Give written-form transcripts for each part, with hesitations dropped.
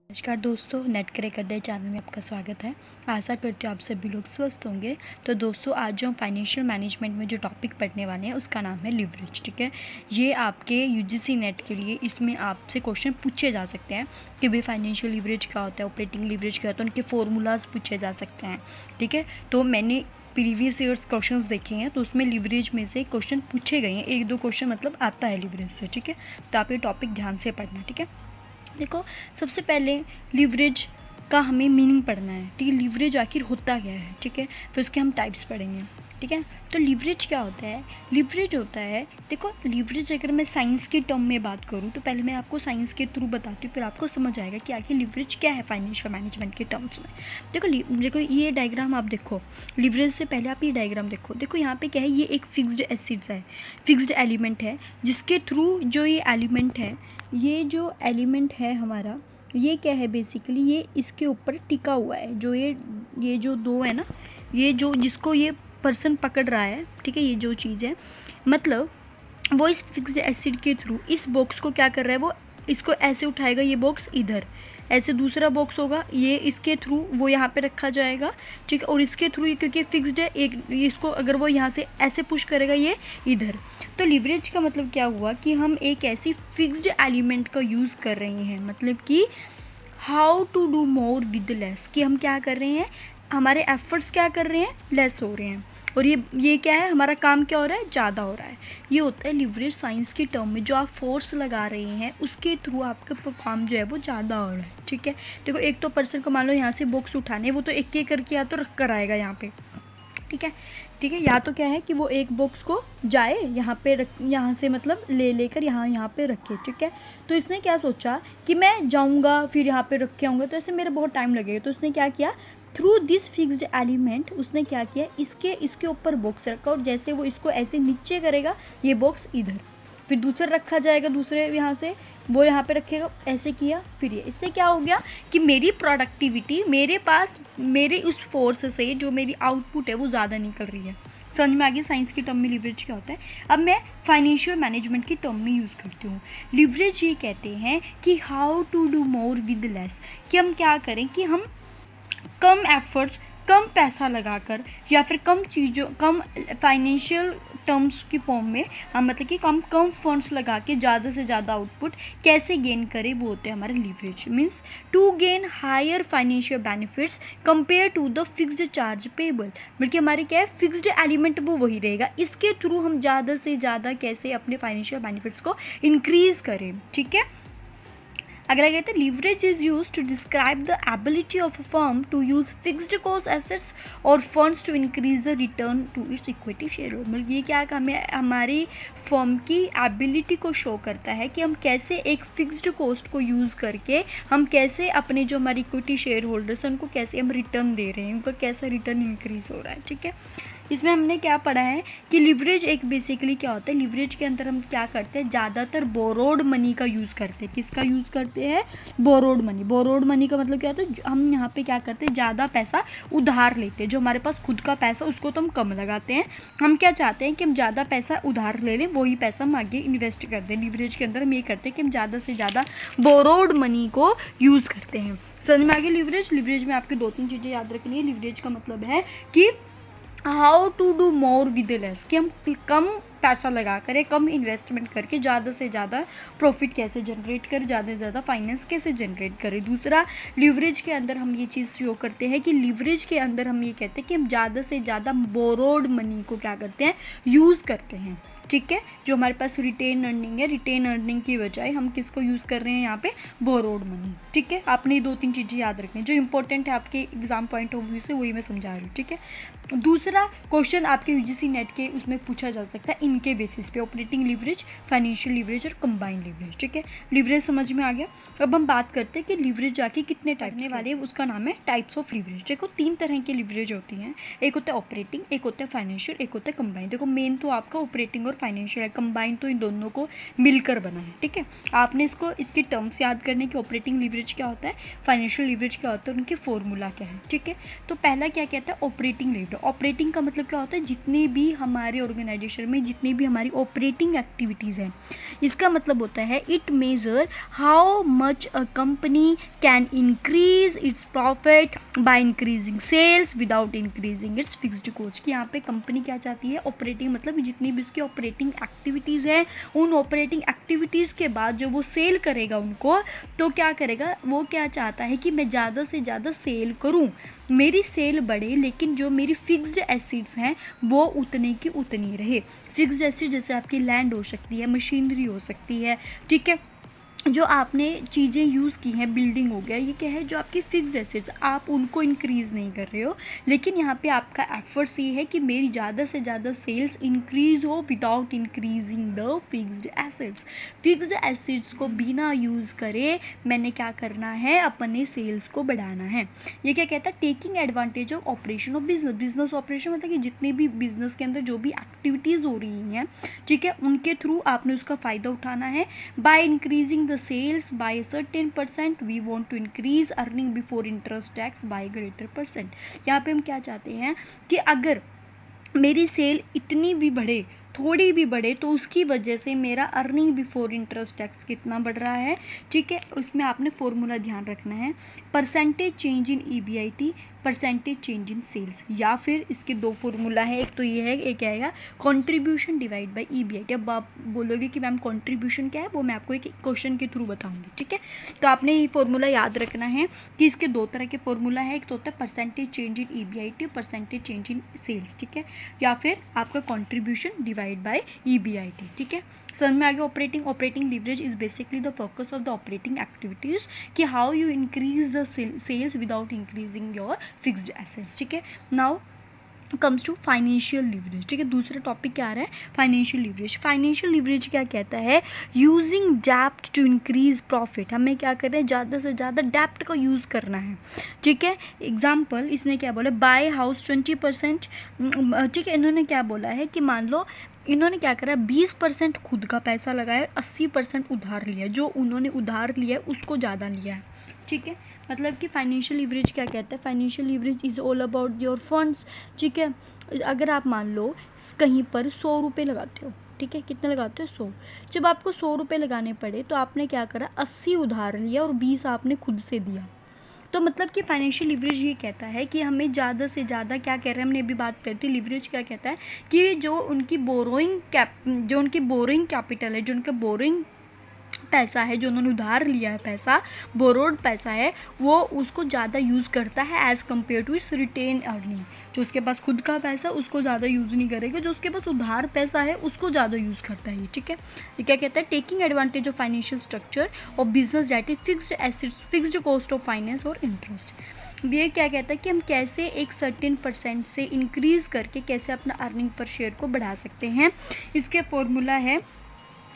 नमस्कार दोस्तों, net crack अड्डा चैनल में आपका स्वागत है। आशा करती हूँ आप सभी लोग स्वस्थ होंगे। तो दोस्तों, आज जो हम फाइनेंशियल मैनेजमेंट में जो टॉपिक पढ़ने वाले हैं उसका नाम है लिवरेज। ठीक है, ये आपके यूजीसी नेट के लिए इसमें आपसे क्वेश्चन पूछे जा सकते हैं कि भाई फाइनेंशियल लिवरेज क्या होता है, ऑपरेटिंग लिवरेज क्या होता है, उनके फॉर्मूलाज पूछे जा सकते हैं। ठीक है, तो मैंने प्रीवियस ईयर्स क्वेश्चंस देखे हैं तो उसमें लिवरेज में से क्वेश्चन पूछे गए हैं, एक दो क्वेश्चन मतलब आता है लिवरेज से। ठीक है, तो आप ये टॉपिक ध्यान से पढ़ना। ठीक है, देखो सबसे पहले लिवरेज का हमें मीनिंग पढ़ना है। ठीक है, लिवरेज आखिर होता क्या है। ठीक है, फिर उसके हम टाइप्स पढ़ेंगे। ठीक है, तो लिवरेज क्या होता है। लिवरेज होता है, देखो लिवरेज अगर मैं साइंस की टर्म में बात करूँ तो पहले मैं आपको साइंस के थ्रू बताती हूँ, फिर आपको समझ आएगा कि आखिर लिवरेज क्या है फाइनेंशियल मैनेजमेंट के टर्म्स में। देखो ये डायग्राम आप देखो, लिवरेज से पहले आप ये डायग्राम देखो। देखो यहाँ पे क्या है, ये एक फिक्स्ड एसिड्स है, फिक्स्ड एलिमेंट है, जिसके थ्रू जो ये एलिमेंट है, ये जो एलिमेंट है हमारा, ये क्या है बेसिकली, ये इसके ऊपर टिका हुआ है। जो ये जो दो है ना, ये जो जिसको ये पर्सन पकड़ रहा है, ठीक है, ये जो चीज़ है, मतलब वो इस फिक्स्ड एसिड के थ्रू इस बॉक्स को क्या कर रहा है, वो इसको ऐसे उठाएगा, ये बॉक्स इधर, ऐसे दूसरा बॉक्स होगा, ये इसके थ्रू वो यहाँ पे रखा जाएगा। ठीक है, और इसके थ्रू क्योंकि फिक्स्ड है, एक इसको अगर वो यहाँ से ऐसे पुश करेगा, ये इधर। तो लिवरेज का मतलब क्या हुआ कि हम एक ऐसी फिक्स्ड एलिमेंट का यूज़ कर रहे हैं, मतलब कि how to do more with less, कि हम क्या कर रहे हैं, हमारे एफर्ट्स क्या कर रहे हैं, लेस हो रहे हैं, और ये क्या है, हमारा काम क्या हो रहा है, ज़्यादा हो रहा है। ये होता है लिवरेज साइंस की टर्म में। जो आप फोर्स लगा रहे हैं उसके थ्रू आपका काम जो है वो ज़्यादा हो रहा है। ठीक है, देखो एक तो पर्सन को मान लो यहाँ से बॉक्स उठाने, वो तो एक एक करके या तो रख कर आएगा यहाँ पे। ठीक है, ठीक है, या तो क्या है कि वो एक बॉक्स को जाए यहाँ पे रख, यहाँ से मतलब लेकर यहाँ पे रखे। ठीक है, तो इसने क्या सोचा कि मैं जाऊँगा फिर यहाँ पे रख के आऊँगा, तो ऐसे मेरा बहुत टाइम लगेगा। तो उसने क्या किया, थ्रू दिस फिक्स्ड एलिमेंट उसने क्या किया, इसके ऊपर बॉक्स रखा, और जैसे वो इसको ऐसे नीचे करेगा, ये बॉक्स इधर, फिर दूसरा रखा जाएगा, दूसरे यहाँ से वो यहाँ पे रखेगा, ऐसे किया, फिर ये। इससे क्या हो गया कि मेरी प्रोडक्टिविटी, मेरे पास मेरे उस फोर्स से जो मेरी आउटपुट है वो ज़्यादा निकल रही है। समझ में आ गया साइंस की टर्म में लिवरेज क्या होता है। अब मैं फाइनेंशियल मैनेजमेंट की टर्म में यूज़ करती हूँ। लिवरेज ये कहते हैं कि how to do more with less, कि हम क्या करें कि हम कम एफर्ट्स, कम पैसा लगाकर, या फिर कम चीज़ों, कम फाइनेंशियल टर्म्स की फॉर्म में हम मतलब कि कम फंड्स लगा के ज़्यादा से ज़्यादा आउटपुट कैसे गेन करें, वो होते हैं हमारे leverage. Means to gain higher financial benefits compare to the fixed charge payable, बल्कि हमारे क्या है, फिक्स्ड एलिमेंट वो वही रहेगा, इसके थ्रू हम ज़्यादा से ज़्यादा कैसे अपने फाइनेंशियल बेनिफिट्स को इंक्रीज़ करें। ठीक है, अगला कहते हैं leverage is use to describe the ability of a firm to use fixed cost assets और funds to increase the return to its equity share holder. मतलब ये क्या हमें हमारी फर्म की एबिलिटी को शो करता है कि हम कैसे एक फिक्स्ड कॉस्ट को यूज़ करके हम कैसे अपने जो हमारी इक्विटी शेयर होल्डर्स हैं उनको कैसे हम रिटर्न दे रहे हैं, उनका कैसा रिटर्न इंक्रीज हो रहा है। ठीक है, इसमें हमने क्या पढ़ा है कि लिवरेज एक बेसिकली क्या होता है, लिवरेज के अंदर हम क्या करते हैं, ज़्यादातर बोरोड मनी का यूज़ करते हैं। किसका यूज़ करते हैं, बोरोड मनी। बोरोड मनी का मतलब क्या होता है, हम यहाँ पे क्या करते हैं, ज़्यादा पैसा उधार लेते हैं। जो हमारे पास खुद का पैसा उसको तो हम कम लगाते हैं, हम क्या चाहते हैं कि हम ज़्यादा पैसा उधार ले लें, वही पैसा हम आगे इन्वेस्ट कर दें। लिवरेज के अंदर हम ये करते हैं कि हम ज़्यादा से ज़्यादा बोरोड मनी को यूज़ करते हैं। समझ में आगे लिवरेज में आपकी दो तीन चीज़ें याद रखनी है। लिवरेज का मतलब है कि how to do more with less, कि हम कम पैसा लगा कर, कम इन्वेस्टमेंट करके ज़्यादा से ज़्यादा प्रॉफिट कैसे जनरेट करें, ज़्यादा से ज़्यादा फाइनेंस कैसे जनरेट करें। दूसरा, लिवरेज के अंदर हम ये चीज़ शो करते हैं कि लिवरेज के अंदर हम ये कहते हैं कि हम ज़्यादा से ज़्यादा बोरोड मनी को क्या करते हैं, यूज़ करते हैं। ठीक है, जो हमारे पास रिटेन अर्निंग है, रिटेन अर्निंग की बजाय हम किसको यूज़ कर रहे हैं यहाँ पे, बोरोड मनी। ठीक है, आपने ये दो तीन चीज़ें याद रखनी, जो इंपॉर्टेंट है आपके एग्जाम पॉइंट ऑफ व्यू से, वही मैं समझा रही हूँ। ठीक है, दूसरा क्वेश्चन आपके यूजीसी नेट के उसमें पूछा जा सकता है इनके बेसिस पे, ऑपरेटिंग लिवरेज, फाइनेंशियल लिवरेज और कंबाइंड लिवरेज। ठीक है, लिवरेज समझ में आ गया। अब हम बात करते हैं कि लिवरेज जाके कितने टाइप वाले, उसका नाम है टाइप्स ऑफ लिवरेज। देखो तीन तरह की लिवरेज होती हैं, एक होता है ऑपरेटिंग, एक होता है फाइनेंशियल, एक होता है कंबाइंड। देखो मेन तो आपका ऑपरेटिंग और फाइनेंशियल है, कंबाइन तो इन दोनों को मिलकर बना है, ठीक है। आपने इसकी टर्म्स याद करने की, ऑपरेटिंग लीवरेज क्या होता है, फाइनेंशियल लीवरेज क्या होता है, उनके फॉर्मूला क्या है, ठीक है। तो पहला क्या कहता है, ऑपरेटिंग लीवरेज। ऑपरेटिंग का मतलब क्या होता है, जितने भी हमारे ऑर्गेनाइजेशन में जितनी भी हमारी ऑपरेटिंग एक्टिविटीज़ हैं, इसका मतलब होता है it measure how much a company can increase its profit by increasing sales without increasing its fixed cost. कि यहाँ पे कंपनी क्या चाहती है, ऑपरेटिंग मतलब जितनी भी उसकी ऑपरेटिंग एक्टिविटीज़ है, उन ऑपरेटिंग एक्टिविटीज़ के बाद जो वो सेल करेगा उनको, तो क्या करेगा, वो क्या चाहता है कि मैं ज़्यादा से ज़्यादा सेल करूँ, मेरी सेल बढ़े, लेकिन जो मेरी फिक्स्ड एसिड्स हैं वो उतने की उतनी रहे। फिक्स्ड एसिड जैसे आपकी लैंड हो सकती है, मशीनरी हो सकती है, ठीक है, जो आपने चीज़ें यूज़ की हैं, बिल्डिंग हो गया, ये क्या है, जो आपकी फिक्स्ड एसेट्स, आप उनको इंक्रीज़ नहीं कर रहे हो, लेकिन यहाँ पे आपका एफर्ट्स ये है कि मेरी ज़्यादा से ज़्यादा सेल्स इंक्रीज़ हो without increasing the fixed assets. Fixed assets को बिना यूज़ करे मैंने क्या करना है, अपने सेल्स को बढ़ाना है। ये क्या कहता है, taking advantage of operation of business. Business operation मतलब कि जितनी भी बिजनेस के अंदर जो भी एक्टिविटीज़ हो रही हैं, ठीक है, उनके थ्रू आपने उसका फ़ायदा उठाना है। By increasing the sales by a certain percent, we want to increase earning before interest tax by greater percent। यहाँ पे हम क्या चाहते हैं कि अगर मेरी सेल इतनी भी बढ़े, थोड़ी भी बढ़े, तो उसकी वजह से मेरा अर्निंग बिफोर इंटरेस्ट टैक्स कितना बढ़ रहा है, ठीक है। उसमें आपने फॉर्मूला ध्यान रखना है, percentage change in EBIT, percentage change in sales, या फिर इसके दो फॉर्मूला है, एक तो ये है, एक आएगा कंट्रीब्यूशन डिवाइड बाय EBIT। अब आप बोलोगे कि मैम कंट्रीब्यूशन क्या है, वो मैं आपको एक क्वेश्चन के थ्रू बताऊंगी, ठीक है। तो आपने ये फॉर्मूला याद रखना है कि इसके दो तरह के फॉर्मूला है, एक तो होता है percentage change in EBIT, percentage change in sales, ठीक है, या फिर आपका कंट्रीब्यूशन डिवाइड बाय EBIT, ठीक है। समझ में आ गया। Operating leverage is basically the focus of the operating activities, कि how you increase the sales without increasing your fixed assets, ठीक है। Now comes to financial leverage, ठीक है। दूसरा टॉपिक क्या आ रहा है, फाइनेंशियल लीवरेज। फाइनेंशियल लीवरेज क्या कहता है, यूजिंग डेप्ट टू इंक्रीज प्रॉफिट। हमें क्या करना है, ज़्यादा से ज़्यादा डेप्ट का यूज़ करना है, ठीक है। एग्जाम्पल इसने क्या बोला, बाय हाउस 20%, ठीक है। इन्होंने क्या बोला है कि मान लो इन्होंने क्या करा, 20% खुद का पैसा लगाया, 80% उधार लिया, जो उन्होंने उधार लिया है उसको ज़्यादा लिया है, ठीक है। मतलब कि फाइनेंशियल लीवरेज क्या कहता है, financial leverage is all about your funds, ठीक है। अगर आप मान लो कहीं पर 100 रुपये लगाते हो, ठीक है, कितने लगाते हो, 100। जब आपको 100 रुपये लगाने पड़े तो आपने क्या करा, 80 उधार लिया और 20 आपने खुद से दिया। तो मतलब कि फाइनेंशियल लीवरेज ये कहता है कि हमें ज़्यादा से ज़्यादा क्या कह रहे हैं, हमने अभी बात करी थी, लीवरेज क्या कहता है कि जो उनकी बोरोइंग कैपिटल है, जो उनका बोरोइंग पैसा है, जो उन्होंने उधार लिया है पैसा, बोरोड पैसा है, वो उसको ज़्यादा यूज़ करता है as compare to its retained earning. जो उसके पास खुद का पैसा उसको ज़्यादा यूज़ नहीं करेगा, जो उसके पास उधार पैसा है उसको ज़्यादा यूज़ करता है, ठीक है। ये क्या कहता है, taking advantage of financial structure of business that is fixed assets, fixed cost of finance और इंटरेस्ट। ये क्या कहता है कि हम कैसे एक सर्टेन % से इंक्रीज़ करके कैसे अपना अर्निंग पर शेयर को बढ़ा सकते हैं। इसके फॉर्मूला है,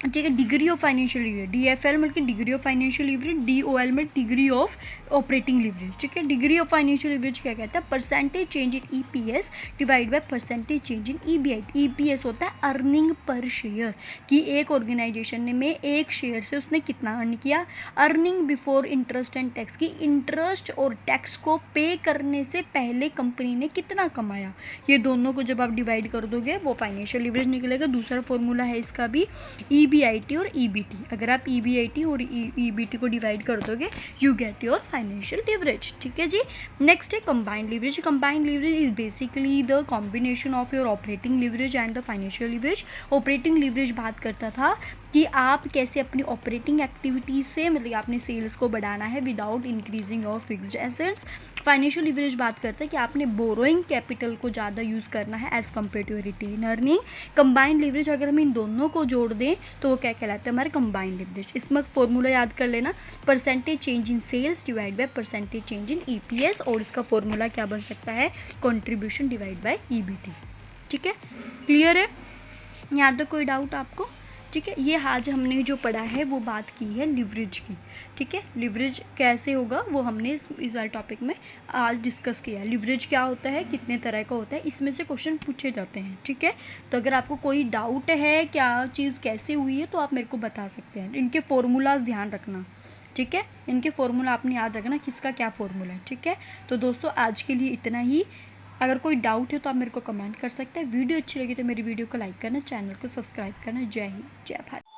ठीक है, degree of financial leverage, DFL मतलब degree of financial leverage, DOL में डिग्री ऑफ ऑपरेटिंग लीवरेज, ठीक है। डिग्री ऑफ फाइनेंशियल लीवरेज क्या कहता है, percentage change in EPS divide by percentage change in EBIT। EPS होता है अर्निंग पर शेयर, कि एक ऑर्गेनाइजेशन ने में एक शेयर से उसने कितना अर्न किया। Earning before interest and tax, की इंटरेस्ट और टैक्स को पे करने से पहले कंपनी ने कितना कमाया, ये दोनों को जब आप डिवाइड कर दोगे वो फाइनेंशियल लीवरेज निकलेगा। दूसरा फॉर्मूला है इसका भी EBIT और EBT। अगर आप EBIT और EBT को डिवाइड कर दोगे you get your financial leverage, ठीक है जी। नेक्स्ट है combined leverage. Combined leverage is basically the combination of your operating leverage and the financial leverage. Operating leverage बात करता था कि आप कैसे अपनी ऑपरेटिंग एक्टिविटीज़ से, मतलब आपने सेल्स को बढ़ाना है without increasing your fixed assets. Financial leverage बात करता है कि आपने बोरोइंग कैपिटल को ज़्यादा यूज़ करना है as compare to retained earning. Combined leverage अगर हम इन दोनों को जोड़ दें तो वो क्या कहलाता है, हमारा कंबाइंड लीवरेज। इसमें फॉर्मूला याद कर लेना, percentage change in sales divide by percentage change in EPS, और इसका फॉर्मूला क्या बन सकता है, कंट्रीब्यूशन डिवाइड बाय EBT, ठीक है। क्लियर है, यहाँ तक कोई डाउट आपको, ठीक है। ये आज हमने जो पढ़ा है वो बात की है लिवरेज की, ठीक है। लिवरेज कैसे होगा वो हमने इस वाले टॉपिक में आज डिस्कस किया। लिवरेज क्या होता है, कितने तरह का होता है, इसमें से क्वेश्चन पूछे जाते हैं, ठीक है। तो अगर आपको कोई डाउट है क्या चीज़ कैसे हुई है तो आप मेरे को बता सकते हैं। इनके फॉर्मूलाज ध्यान रखना, ठीक है। इनके फॉर्मूला आपने याद रखना किसका क्या फॉर्मूला है, ठीक है। तो दोस्तों आज के लिए इतना ही। अगर कोई डाउट है तो आप मेरे को कमेंट कर सकते हैं। वीडियो अच्छी लगी तो मेरी वीडियो को लाइक करना, चैनल को सब्सक्राइब करना। जय हिंद, जय भारत।